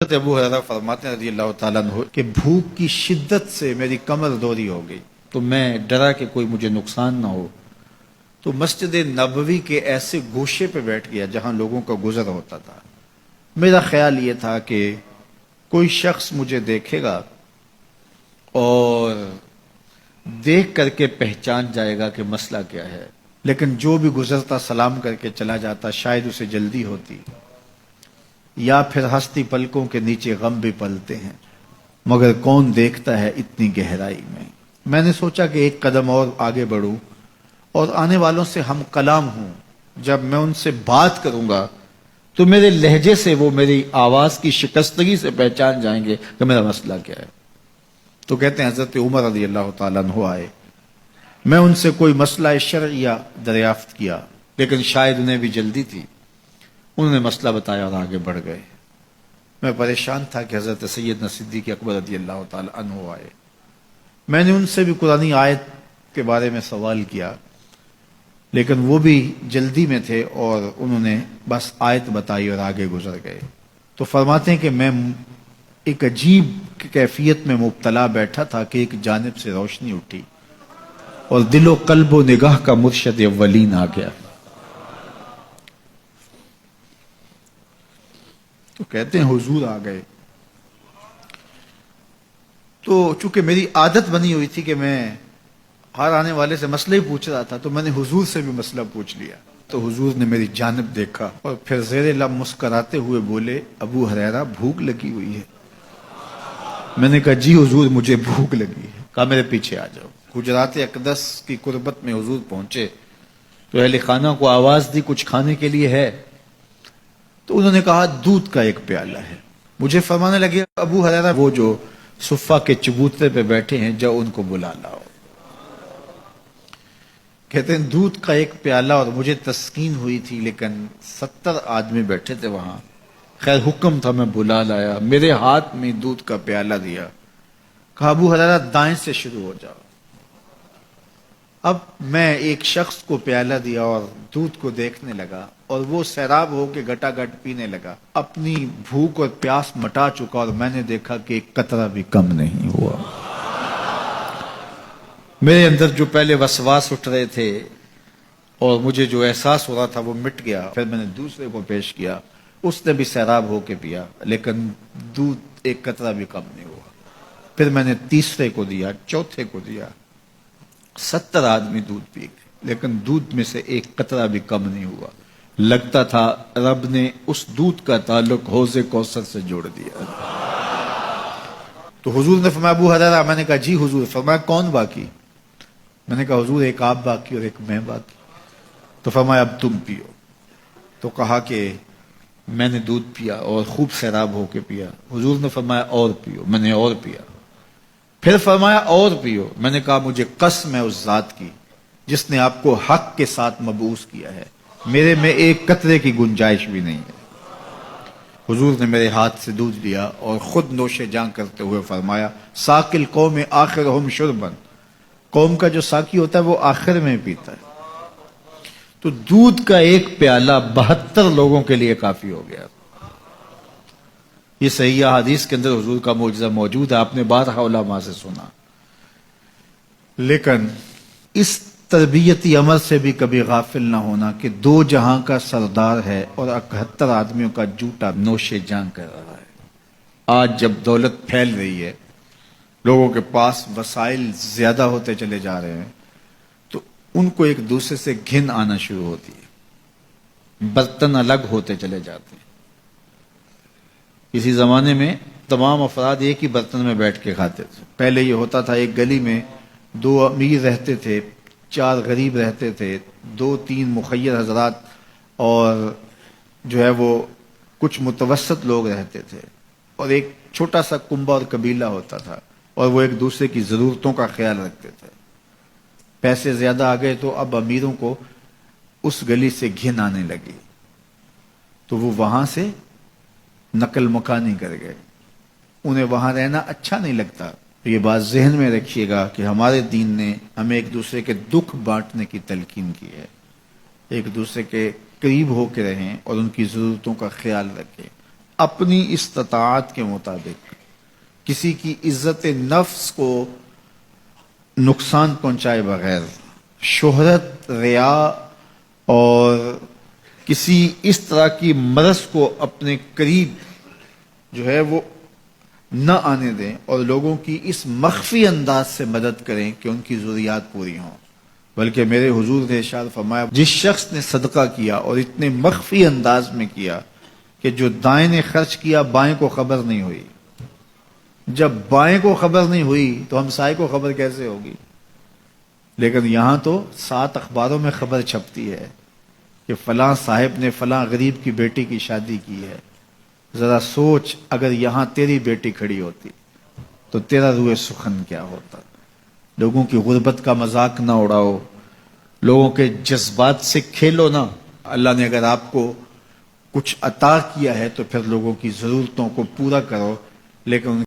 حضرت ابو ہریرہ فرماتے ہیں رضی اللہ تعالیٰ عنہ کہ بھوک کی شدت سے میری کمر دوری ہو گئی، تو میں ڈرا کہ کوئی مجھے نقصان نہ ہو، تو مسجد نبوی کے ایسے گوشے پہ بیٹھ گیا جہاں لوگوں کا گزر ہوتا تھا۔ میرا خیال یہ تھا کہ کوئی شخص مجھے دیکھے گا اور دیکھ کر کے پہچان جائے گا کہ مسئلہ کیا ہے، لیکن جو بھی گزرتا سلام کر کے چلا جاتا، شاید اسے جلدی ہوتی، یا پھر ہستی پلکوں کے نیچے غم بھی پلتے ہیں، مگر کون دیکھتا ہے اتنی گہرائی میں۔ میں نے سوچا کہ ایک قدم اور آگے بڑھوں اور آنے والوں سے ہم کلام ہوں، جب میں ان سے بات کروں گا تو میرے لہجے سے وہ میری آواز کی شکستگی سے پہچان جائیں گے کہ میرا مسئلہ کیا ہے۔ تو کہتے ہیں حضرت عمر رضی اللہ تعالیٰ عنہ آئے، میں ان سے کوئی مسئلہ شرعیہ دریافت کیا، لیکن شاید انہیں بھی جلدی تھی، انہوں نے مسئلہ بتایا اور آگے بڑھ گئے۔ میں پریشان تھا کہ حضرت سیدنا صدیق اکبر رضی اللہ تعالیٰ عنہ آئے، میں نے ان سے بھی قرآنی آیت کے بارے میں سوال کیا، لیکن وہ بھی جلدی میں تھے اور انہوں نے بس آیت بتائی اور آگے گزر گئے۔ تو فرماتے ہیں کہ میں ایک عجیب کیفیت میں مبتلا بیٹھا تھا کہ ایک جانب سے روشنی اٹھی اور دل و قلب و نگاہ کا مرشد اولین آ گیا۔ تو کہتے ہیں حضور آ گئے، تو چونکہ میری عادت بنی ہوئی تھی کہ میں ہر آنے والے سے مسئلہ ہی پوچھ رہا تھا، تو میں نے حضور سے بھی مسئلہ پوچھ لیا۔ تو حضور نے میری جانب دیکھا اور پھر زیر لب مسکراتے ہوئے بولے، ابو ہریرہ بھوک لگی ہوئی ہے؟ میں نے کہا جی حضور مجھے بھوک لگی ہے۔ کہا میرے پیچھے آ جاؤ۔ حجرات اقدس کی قربت میں حضور پہنچے تو اہل خانہ کو آواز دی کچھ کھانے کے لیے ہے؟ تو انہوں نے کہا دودھ کا ایک پیالہ ہے۔ مجھے فرمانے لگے ابو ہریرہ وہ جو صفہ کے چبوترے پہ بیٹھے ہیں جاؤ ان کو بلا لاؤ۔ کہتے ہیں دودھ کا ایک پیالہ، اور مجھے تسکین ہوئی تھی لیکن 70 آدمی بیٹھے تھے وہاں۔ خیر حکم تھا، میں بلا لایا، میرے ہاتھ میں دودھ کا پیالہ دیا، کہا ابو ہریرہ دائیں سے شروع ہو جاؤ۔ اب میں ایک شخص کو پیالہ دیا اور دودھ کو دیکھنے لگا، اور وہ سیراب ہو کے گٹا گٹ پینے لگا، اپنی بھوک اور پیاس مٹا چکا، اور میں نے دیکھا کہ ایک قطرہ بھی کم نہیں ہوا۔ میرے اندر جو پہلے وسواس اٹھ رہے تھے اور مجھے جو احساس ہو رہا تھا وہ مٹ گیا۔ پھر میں نے دوسرے کو پیش کیا، اس نے بھی سیراب ہو کے پیا، لیکن دودھ ایک قطرہ بھی کم نہیں ہوا۔ پھر میں نے تیسرے کو دیا، چوتھے کو دیا، 70 آدمی دودھ پی گئے، لیکن دودھ میں سے ایک قطرہ بھی کم نہیں ہوا۔ لگتا تھا رب نے اس دودھ کا تعلق حوض کوثر سے جوڑ دیا۔ تو حضور نے فرمایا ابو ہریرہ، میں نے کہا جی حضور۔ فرمایا کون باقی؟ میں نے کہا حضور ایک آپ باقی اور ایک میں باقی۔ تو فرمایا اب تم پیو۔ تو کہا کہ میں نے دودھ پیا اور خوب سیراب ہو کے پیا۔ حضور نے فرمایا اور پیو، میں نے اور پیا۔ پھر فرمایا اور پیو۔ میں نے کہا مجھے قسم ہے اس ذات کی جس نے آپ کو حق کے ساتھ مبعوث کیا ہے، میرے میں ایک قطرے کی گنجائش بھی نہیں ہے۔ حضور نے میرے ہاتھ سے دودھ لیا اور خود نوش جاں کرتے ہوئے فرمایا ساقی القوم آخرہم شربا، قوم کا جو ساقی ہوتا ہے وہ آخر میں پیتا ہے۔ تو دودھ کا ایک پیالہ 72 لوگوں کے لیے کافی ہو گیا۔ یہ صحیح حدیث کے اندر حضور کا معجزہ موجود ہے، آپ نے بارہا علماء سے سنا۔ لیکن اس تربیتی عمل سے بھی کبھی غافل نہ ہونا کہ 2 جہاں کا سردار ہے اور 71 آدمیوں کا جوٹا نوش جاں کر رہا ہے۔ آج جب دولت پھیل رہی ہے، لوگوں کے پاس وسائل زیادہ ہوتے چلے جا رہے ہیں، تو ان کو ایک دوسرے سے گھن آنا شروع ہوتی ہے، برتن الگ ہوتے چلے جاتے ہیں۔ اسی زمانے میں تمام افراد ایک ہی برتن میں بیٹھ کے کھاتے تھے۔ پہلے یہ ہوتا تھا ایک گلی میں 2 امیر رہتے تھے، 4 غریب رہتے تھے، 2-3 مخیر حضرات اور جو ہے وہ کچھ متوسط لوگ رہتے تھے، اور ایک چھوٹا سا کنبہ اور قبیلہ ہوتا تھا، اور وہ ایک دوسرے کی ضرورتوں کا خیال رکھتے تھے۔ پیسے زیادہ آ گئے تو اب امیروں کو اس گلی سے گھن آنے لگی، تو وہ وہاں سے نقل مکانی کر گئے، انہیں وہاں رہنا اچھا نہیں لگتا۔ یہ بات ذہن میں رکھیے گا کہ ہمارے دین نے ہمیں ایک دوسرے کے دکھ بانٹنے کی تلقین کی ہے، ایک دوسرے کے قریب ہو کے رہیں اور ان کی ضرورتوں کا خیال رکھیں۔ اپنی استطاعت کے مطابق کسی کی عزت نفس کو نقصان پہنچائے بغیر، شہرت، ریا اور کسی اس طرح کی مرض کو اپنے قریب جو ہے وہ نہ آنے دیں، اور لوگوں کی اس مخفی انداز سے مدد کریں کہ ان کی ضروریات پوری ہوں۔ بلکہ میرے حضور نے ارشاد فرمایا، جس شخص نے صدقہ کیا اور اتنے مخفی انداز میں کیا کہ جو دائیں نے خرچ کیا بائیں کو خبر نہیں ہوئی، جب بائیں کو خبر نہیں ہوئی تو ہمسائے کو خبر کیسے ہوگی؟ لیکن یہاں تو 7 اخباروں میں خبر چھپتی ہے کہ فلاں صاحب نے فلاں غریب کی بیٹی کی شادی کی ہے۔ ذرا سوچ، اگر یہاں تیری بیٹی کھڑی ہوتی تو تیرا روح سخن کیا ہوتا؟ لوگوں کی غربت کا مذاق نہ اڑاؤ، لوگوں کے جذبات سے کھیلو نہ۔ اللہ نے اگر آپ کو کچھ عطا کیا ہے تو پھر لوگوں کی ضرورتوں کو پورا کرو، لیکن